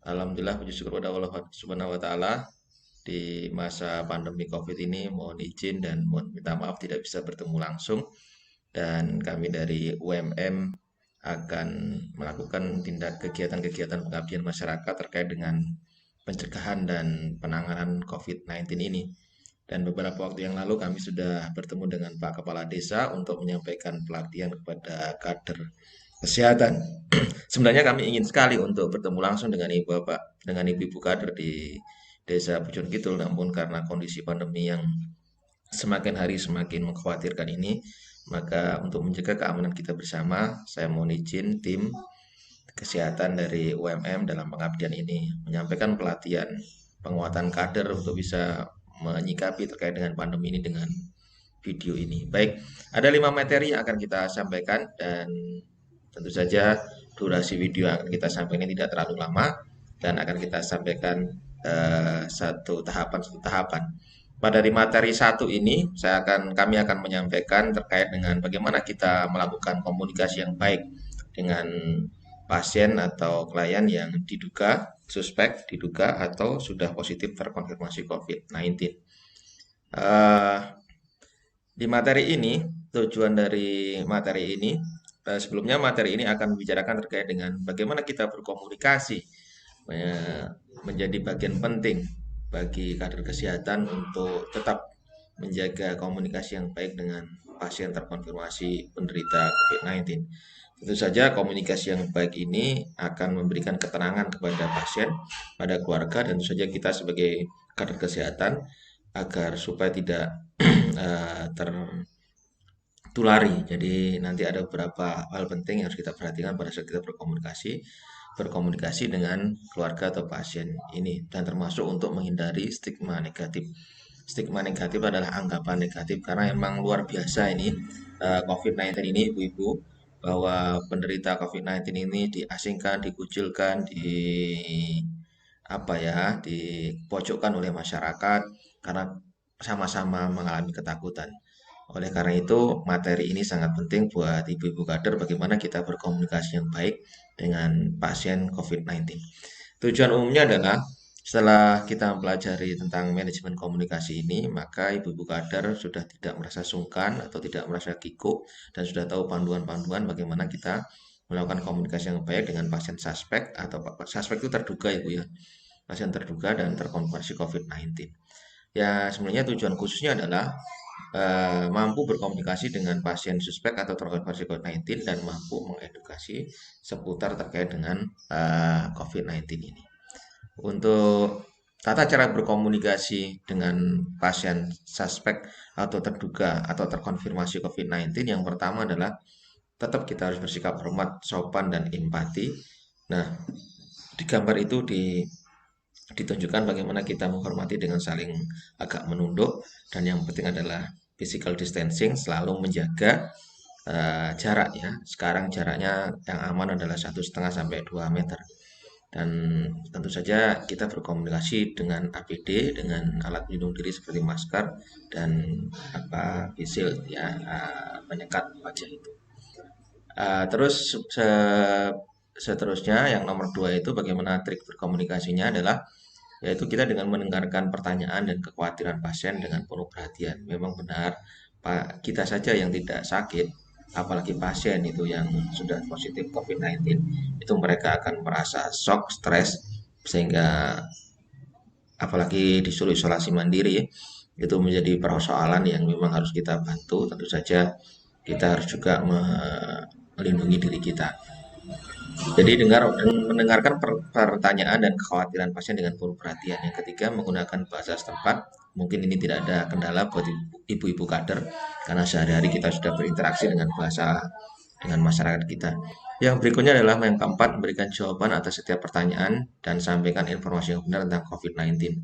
Alhamdulillah puji syukur pada Allah Subhanahu wa taala di masa pandemi Covid ini mohon izin dan mohon minta maaf tidak bisa bertemu langsung dan kami dari UMM akan melakukan tindak kegiatan-kegiatan pengabdian masyarakat terkait dengan pencegahan dan penanganan COVID-19 ini. Dan beberapa waktu yang lalu kami sudah bertemu dengan Pak Kepala Desa untuk menyampaikan pelatihan kepada kader kesehatan. Sebenarnya kami ingin sekali untuk bertemu langsung dengan ibu-ibu kader di Desa Pujon Kidul, namun karena kondisi pandemi yang semakin hari semakin mengkhawatirkan ini, maka untuk menjaga keamanan kita bersama, saya mohon izin tim kesehatan dari UMM dalam pengabdian ini menyampaikan pelatihan penguatan kader untuk bisa menyikapi terkait dengan pandemi ini dengan video ini. Baik, ada 5 materi yang akan kita sampaikan dan tentu saja durasi video yang akan kita sampaikan ini tidak terlalu lama dan akan kita sampaikan satu tahapan. Pada di materi satu ini, kami akan menyampaikan terkait dengan bagaimana kita melakukan komunikasi yang baik dengan pasien atau klien yang diduga atau sudah positif terkonfirmasi COVID-19. Di materi ini, tujuan dari materi ini, sebelumnya materi ini akan membicarakan terkait dengan bagaimana kita berkomunikasi menjadi bagian penting bagi kader kesehatan untuk tetap menjaga komunikasi yang baik dengan pasien terkonfirmasi penderita COVID-19. Tentu saja komunikasi yang baik ini akan memberikan ketenangan kepada pasien, pada keluarga, dan tentu saja kita sebagai kader kesehatan agar supaya tidak tertulari. Jadi nanti ada beberapa hal penting yang harus kita perhatikan pada saat kita berkomunikasi dengan keluarga atau pasien ini, dan termasuk untuk menghindari stigma negatif. Stigma negatif adalah anggapan negatif karena emang luar biasa ini COVID-19 ini ibu-ibu, bahwa penderita COVID-19 ini diasingkan, dikucilkan, dipojokkan oleh masyarakat karena sama-sama mengalami ketakutan. Oleh karena itu, materi ini sangat penting buat ibu-ibu kader bagaimana kita berkomunikasi yang baik dengan pasien COVID-19. Tujuan umumnya adalah setelah kita mempelajari tentang manajemen komunikasi ini, maka ibu-ibu kader sudah tidak merasa sungkan atau tidak merasa kikuk dan sudah tahu panduan-panduan bagaimana kita melakukan komunikasi yang baik dengan pasien suspek atau suspek itu terduga ibu ya, pasien terduga dan terkonfirmasi COVID-19. Ya, sebenarnya tujuan khususnya adalah mampu berkomunikasi dengan pasien suspek atau terkonfirmasi COVID-19 dan mampu mengedukasi seputar terkait dengan COVID-19 ini. Untuk tata cara berkomunikasi dengan pasien suspek atau terduga atau terkonfirmasi COVID-19, yang pertama adalah tetap kita harus bersikap hormat, sopan, dan empati. Nah, di gambar itu ditunjukkan bagaimana kita menghormati dengan saling agak menunduk, dan yang penting adalah physical distancing, selalu menjaga jarak ya. Sekarang jaraknya yang aman adalah 1,5 sampai 2 meter. Dan tentu saja kita berkomunikasi dengan APD, dengan alat pelindung diri seperti masker dan face shield ya, penyekat wajah itu. Terus seterusnya yang nomor 2 itu bagaimana trik berkomunikasinya adalah yaitu kita dengan mendengarkan pertanyaan dan kekhawatiran pasien dengan penuh perhatian. Memang benar, Pak, kita saja yang tidak sakit, apalagi pasien itu yang sudah positif COVID-19, itu mereka akan merasa shock, stres, sehingga apalagi disuruh isolasi mandiri, itu menjadi persoalan yang memang harus kita bantu. Tentu saja kita harus juga melindungi diri kita. Jadi mendengarkan pertanyaan dan kekhawatiran pasien dengan penuh perhatian. Yang ketiga, menggunakan bahasa setempat. Mungkin ini tidak ada kendala buat ibu-ibu kader karena sehari-hari kita sudah berinteraksi dengan bahasa dengan masyarakat kita. Yang berikutnya adalah yang keempat, memberikan jawaban atas setiap pertanyaan dan sampaikan informasi yang benar tentang COVID-19.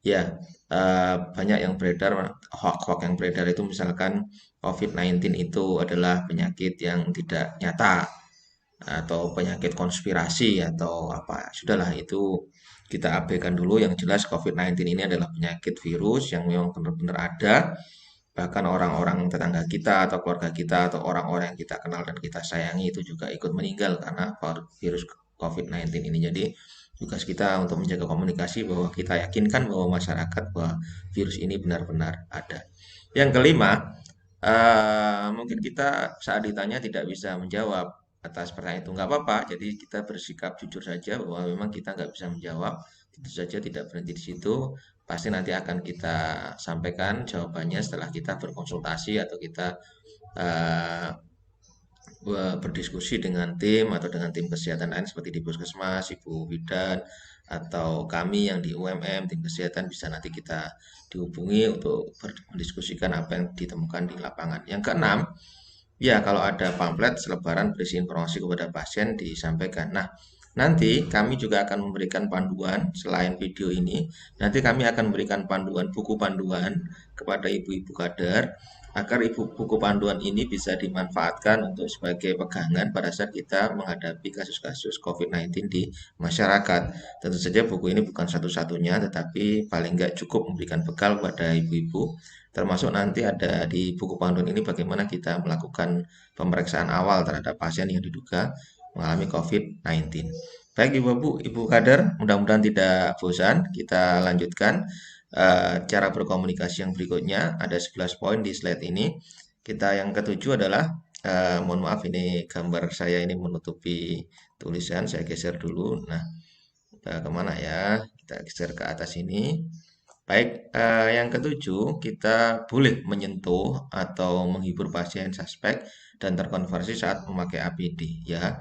Ya, banyak yang beredar, hoax-hoax yang beredar itu misalkan COVID-19 itu adalah penyakit yang tidak nyata atau penyakit konspirasi atau apa. Sudahlah itu kita abaikan dulu. Yang jelas COVID-19 ini adalah penyakit virus yang memang benar-benar ada. Bahkan orang-orang tetangga kita atau keluarga kita atau orang-orang yang kita kenal dan kita sayangi itu juga ikut meninggal karena virus COVID-19 ini. Jadi Tugas kita untuk menjaga komunikasi bahwa kita yakinkan bahwa masyarakat bahwa virus ini benar-benar ada. Yang kelima, mungkin kita saat ditanya tidak bisa menjawab atas pertanyaan itu nggak apa-apa. Jadi kita bersikap jujur saja bahwa memang kita nggak bisa menjawab. Tentu saja tidak berhenti di situ. Pasti nanti akan kita sampaikan jawabannya setelah kita berkonsultasi atau kita eh, berdiskusi dengan tim atau dengan tim kesehatan lain seperti di Puskesmas, Ibu Bidan, atau kami yang di UMM, tim kesehatan bisa nanti kita dihubungi untuk mendiskusikan apa yang ditemukan di lapangan. Yang keenam, ya kalau ada pamflet selebaran berisi informasi kepada pasien disampaikan. Nah, nanti kami juga akan memberikan panduan selain video ini. Nanti kami akan memberikan panduan, buku panduan kepada ibu-ibu kader agar buku panduan ini bisa dimanfaatkan untuk sebagai pegangan pada saat kita menghadapi kasus-kasus COVID-19 di masyarakat. Tentu saja buku ini bukan satu-satunya, tetapi paling nggak cukup memberikan bekal pada ibu-ibu. Termasuk nanti ada di buku panduan ini bagaimana kita melakukan pemeriksaan awal terhadap pasien yang diduga mengalami COVID-19. Baik Ibu Kader, mudah-mudahan tidak bosan. Kita lanjutkan cara berkomunikasi yang berikutnya. Ada 11 poin di slide ini. Kita yang ketujuh adalah, mohon maaf ini gambar saya ini menutupi tulisan, saya geser dulu. Nah, kemana ya? Kita geser ke atas ini. Baik, yang ketujuh, kita boleh menyentuh atau menghibur pasien suspek dan terkonversi saat memakai APD ya.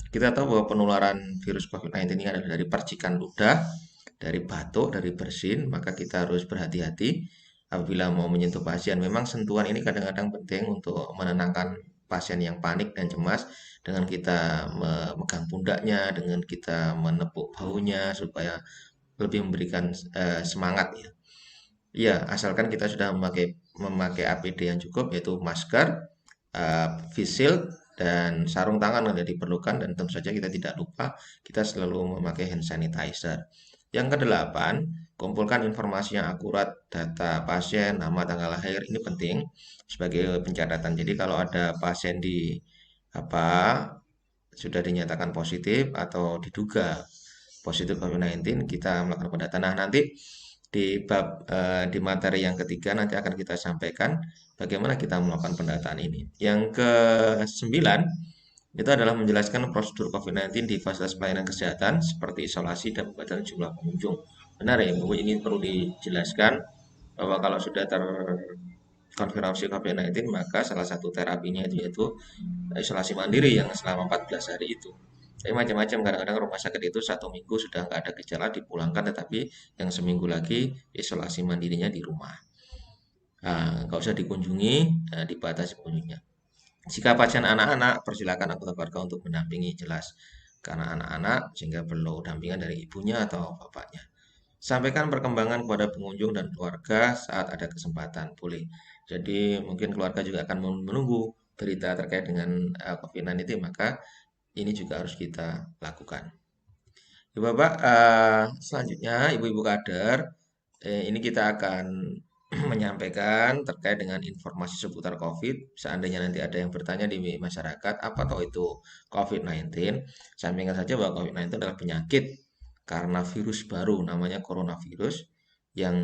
Kita tahu bahwa penularan virus COVID-19 ini adalah dari percikan ludah, dari batuk, dari bersin, maka kita harus berhati-hati apabila mau menyentuh pasien. Memang sentuhan ini kadang-kadang penting untuk menenangkan pasien yang panik dan cemas dengan kita memegang pundaknya, dengan kita menepuk bahunya supaya lebih memberikan semangat ya. Iya, asalkan kita sudah memakai APD yang cukup yaitu masker, face shield dan sarung tangan yang diperlukan dan tentu saja kita tidak lupa kita selalu memakai hand sanitizer. Yang kedelapan, kumpulkan informasi yang akurat, data pasien, nama, tanggal lahir ini penting sebagai pencatatan. Jadi kalau ada pasien di apa sudah dinyatakan positif atau diduga positif COVID-19, kita melakukan pendataan. Nah, nanti di materi yang ketiga nanti akan kita sampaikan bagaimana kita melakukan pendataan ini. Yang ke-9 itu adalah menjelaskan prosedur COVID-19 di fasilitas pelayanan kesehatan seperti isolasi dan pembatasan jumlah pengunjung. Benar ya, Bu, ini perlu dijelaskan bahwa kalau sudah terkonfirmasi COVID-19 maka salah satu terapinya itu yaitu isolasi mandiri yang selama 14 hari itu. Tapi macam-macam, kadang-kadang rumah sakit itu 1 minggu sudah nggak ada gejala dipulangkan, tetapi yang seminggu lagi isolasi mandirinya di rumah. Nah, nggak usah dikunjungi, dibatasi kunjungnya. Jika pasien anak-anak, persilakan anggota keluarga untuk mendampingi jelas. Karena anak-anak sehingga perlu dampingan dari ibunya atau bapaknya. Sampaikan perkembangan kepada pengunjung dan keluarga saat ada kesempatan. Boleh. Jadi mungkin keluarga juga akan menunggu berita terkait dengan COVID-19 itu, maka ini juga harus kita lakukan. Ya, Bapak, selanjutnya Ibu-ibu kader, ini kita akan menyampaikan terkait dengan informasi seputar COVID. Seandainya nanti ada yang bertanya di masyarakat, apa toh itu COVID-19? Sampaikan saja bahwa COVID-19 adalah penyakit karena virus baru namanya coronavirus yang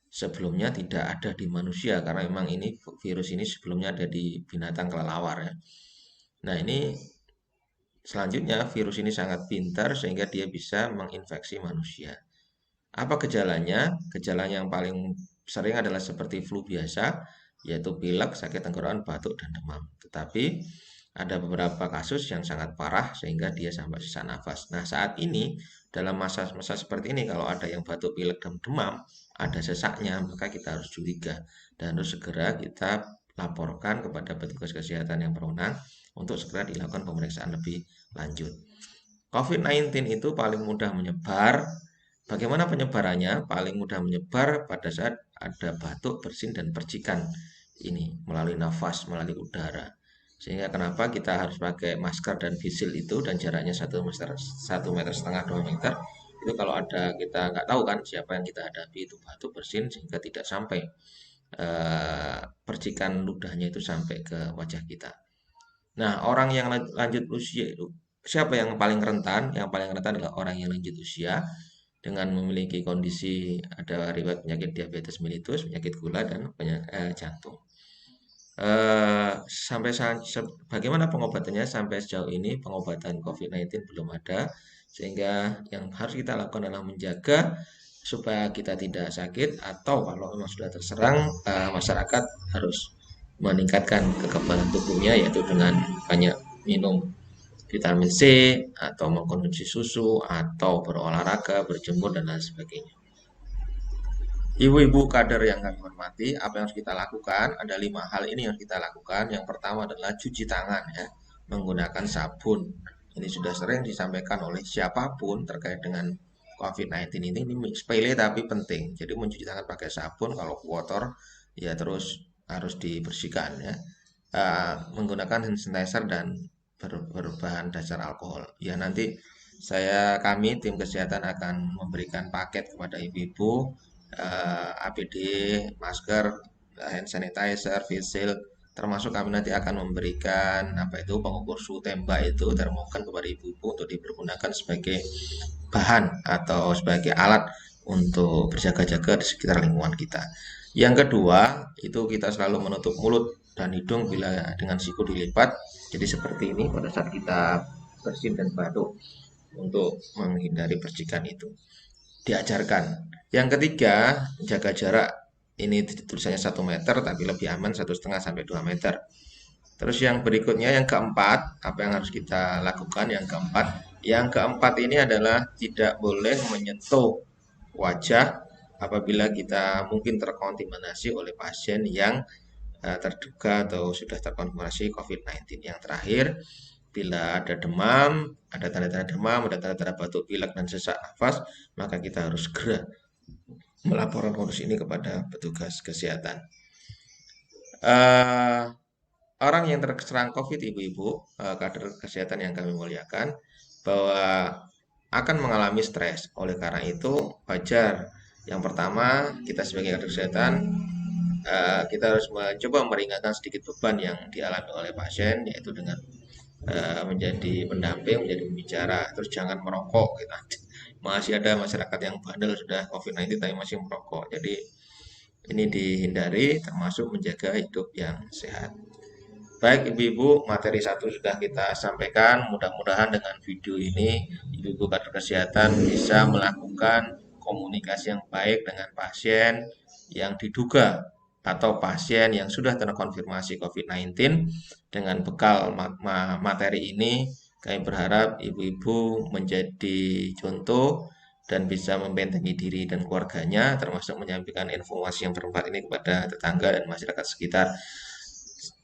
sebelumnya tidak ada di manusia karena memang ini virus ini sebelumnya ada di binatang kelelawar ya. Nah, ini selanjutnya virus ini sangat pintar sehingga dia bisa menginfeksi manusia. Apa gejalanya? Gejalanya yang paling sering adalah seperti flu biasa, yaitu pilek, sakit tenggorokan, batuk, dan demam. Tetapi ada beberapa kasus yang sangat parah sehingga dia sampai sesak nafas. Nah, saat ini dalam masa-masa seperti ini kalau ada yang batuk, pilek, dan demam, ada sesaknya, maka kita harus curiga dan harus segera kita laporkan kepada petugas kesehatan yang berwenang untuk segera dilakukan pemeriksaan lebih lanjut. COVID-19 itu paling mudah menyebar. Bagaimana penyebarannya? Paling mudah menyebar pada saat ada batuk, bersin, dan percikan ini melalui nafas, melalui udara. Sehingga kenapa kita harus pakai masker dan face itu dan jaraknya 1 meter, 1,5 meter, 2 meter. Itu kalau ada kita nggak tahu kan siapa yang kita hadapi itu batuk, bersin sehingga tidak sampai percikan ludahnya itu sampai ke wajah kita. Nah, orang yang lanjut usia itu siapa yang paling rentan? Yang paling rentan adalah orang yang lanjut usia dengan memiliki kondisi ada riwayat penyakit diabetes mellitus, penyakit gula dan penyakit jantung. Bagaimana pengobatannya sampai sejauh ini pengobatan COVID-19 belum ada, sehingga yang harus kita lakukan adalah menjaga supaya kita tidak sakit, atau kalau memang sudah terserang, masyarakat harus meningkatkan kekebalan tubuhnya yaitu dengan banyak minum vitamin C atau mengkonsumsi susu atau berolahraga, berjemur dan lain sebagainya. Ibu-ibu kader yang kami hormati, apa yang harus kita lakukan? Ada 5 hal ini yang harus kita lakukan. Yang pertama adalah cuci tangan ya, menggunakan sabun. Ini sudah sering disampaikan oleh siapapun terkait dengan COVID-19 ini sepele tapi penting. Jadi mencuci tangan pakai sabun, kalau kotor ya terus harus dibersihkan ya. Menggunakan hand sanitizer dan berbahan dasar alkohol. Ya nanti kami tim kesehatan akan memberikan paket kepada ibu-ibu, APD, masker, hand sanitizer, face shield, termasuk kami nanti akan memberikan apa itu pengukur suhu tembak itu termogan kepada ibu-ibu untuk dipergunakan sebagai bahan atau sebagai alat untuk berjaga-jaga di sekitar lingkungan kita. Yang kedua, itu kita selalu menutup mulut dan hidung bila dengan siku dilipat. Jadi seperti ini pada saat kita bersin dan batuk untuk menghindari percikan itu. Diajarkan. Yang ketiga, jaga jarak. Ini tulisannya 1 meter, tapi lebih aman 1,5 sampai 2 meter. Terus yang berikutnya, yang keempat, apa yang harus kita lakukan? Yang keempat ini adalah tidak boleh menyentuh wajah apabila kita mungkin terkontaminasi oleh pasien yang terduga atau sudah terkonfirmasi COVID-19. Yang terakhir, bila ada demam, ada tanda-tanda demam, ada tanda-tanda batuk pilek dan sesak nafas, maka kita harus segera melaporkan kondisi ini kepada petugas kesehatan. Eh, Orang yang terserang COVID, ibu-ibu, kader kesehatan yang kami muliakan, bahwa akan mengalami stres. Oleh karena itu, wajar. Yang pertama, kita sebagai kader kesehatan, kita harus mencoba meringankan sedikit beban yang dialami oleh pasien, yaitu dengan menjadi pendamping, menjadi pembicara, terus jangan merokok. Gitu. Masih ada masyarakat yang bandel sudah COVID-19 tapi masih merokok. Jadi ini dihindari, termasuk menjaga hidup yang sehat. Baik ibu-ibu, materi 1 sudah kita sampaikan. Mudah-mudahan dengan video ini, ibu-ibu kader kesehatan bisa melakukan komunikasi yang baik dengan pasien yang diduga atau pasien yang sudah terkonfirmasi COVID-19. Dengan bekal materi ini, kami berharap ibu-ibu menjadi contoh dan bisa membentengi diri dan keluarganya, termasuk menyampaikan informasi yang bermanfaat ini kepada tetangga dan masyarakat sekitar.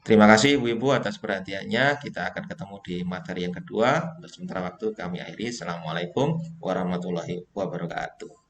Terima kasih Ibu-Ibu atas perhatiannya. Kita akan ketemu di materi yang kedua. Untuk sementara waktu kami akhiri. Assalamualaikum warahmatullahi wabarakatuh.